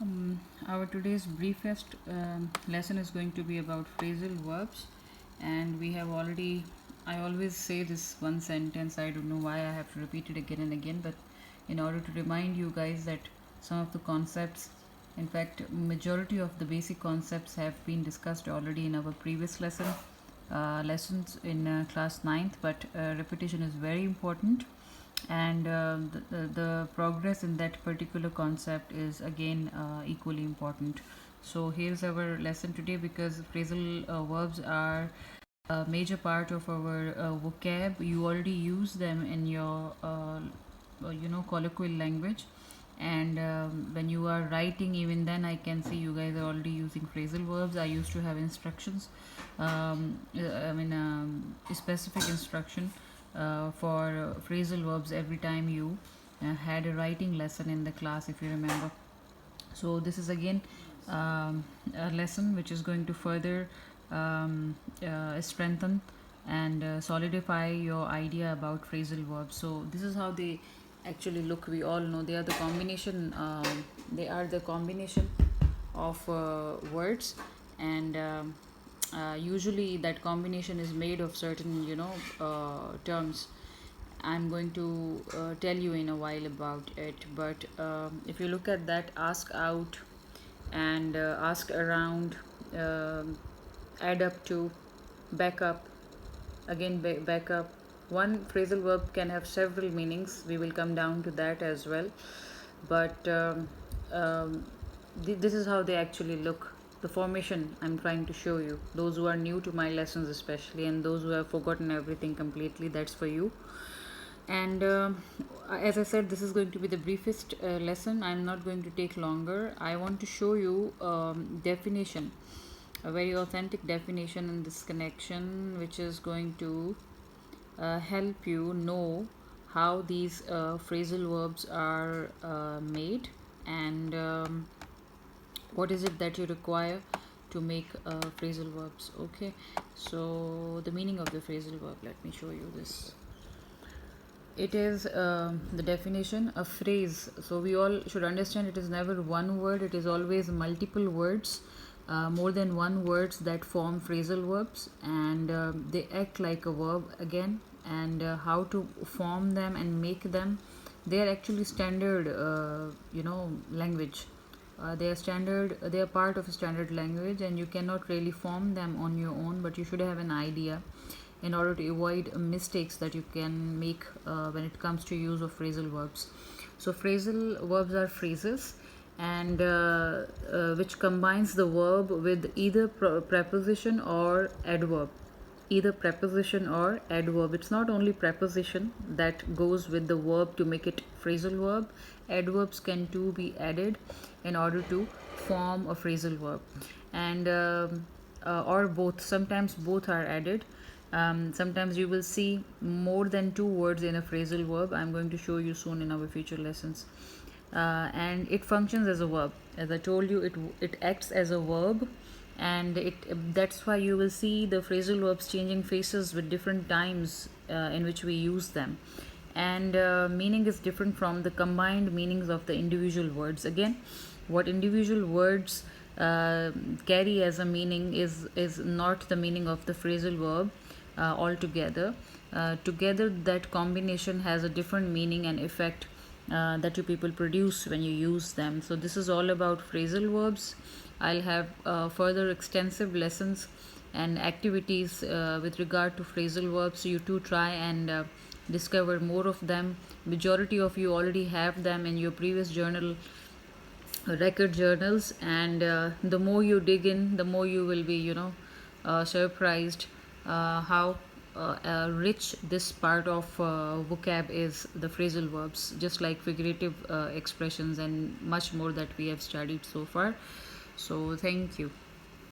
Our today's briefest lesson is going to be about phrasal verbs, and we have already. I always say this one sentence. I don't know why I have to repeat it again and again, but in order to remind you guys that some of the concepts, in fact, majority of the basic concepts have been discussed already in our previous lessons in class ninth. But repetition is very important, and the progress in that particular concept is again equally important. So here's our lesson today, because phrasal verbs are a major part of our vocab. You already use them in your colloquial language, and when you are writing, even then I can see you guys are already using phrasal verbs. I used to have instructions, specific instruction for phrasal verbs every time you had a writing lesson in the class, if you remember. So this is again a lesson which is going to further strengthen and solidify your idea about phrasal verbs. So this is how they actually look. We all know they are the combination. They are the combination of words, and usually that combination is made of certain terms. I'm going to tell you in a while about it, but if you look at that, ask out and ask around, add up to, back up, again back up. One phrasal verb can have several meanings. We will come down to that as well, but this is how they actually look. The formation I'm trying to show you, those who are new to my lessons especially, and those who have forgotten everything completely, that's for you. And as I said, this is going to be the briefest lesson. I'm not going to take longer. I want to show you definition, a very authentic definition in this connection, which is going to help you know how these phrasal verbs are made, and what is it that you require to make phrasal verbs. Okay, so the meaning of the phrasal verb, let me show you this. It is the definition, a phrase. So we all should understand it is never one word, it is always multiple words, more than one words that form phrasal verbs, and they act like a verb again. And how to form them and make them, they are actually standard language. They are part of a standard language, and you cannot really form them on your own, but you should have an idea in order to avoid mistakes that you can make when it comes to use of phrasal verbs. So phrasal verbs are phrases, and which combines the verb with either preposition or adverb. Either preposition or adverb. It's not only preposition that goes with the verb to make it phrasal verb. Adverbs can too be added in order to form a phrasal verb, and or both. Sometimes both are added. Sometimes you will see more than two words in a phrasal verb. I'm going to show you soon in our future lessons. And it functions as a verb. As I told you, it acts as a verb, and that's why you will see the phrasal verbs changing faces with different times in which we use them, and meaning is different from the combined meanings of the individual words. Again, what individual words carry as a meaning is not the meaning of the phrasal verb altogether. Together, that combination has a different meaning and effect that you people produce when you use them. So this is all about phrasal verbs. I'll have further extensive lessons and activities with regard to phrasal verbs. You too try and discover more of them. Majority of you already have them in your previous record journals, and the more you dig in, the more you will be surprised how rich this part of vocab is, the phrasal verbs, just like figurative expressions and much more that we have studied so far. So thank you.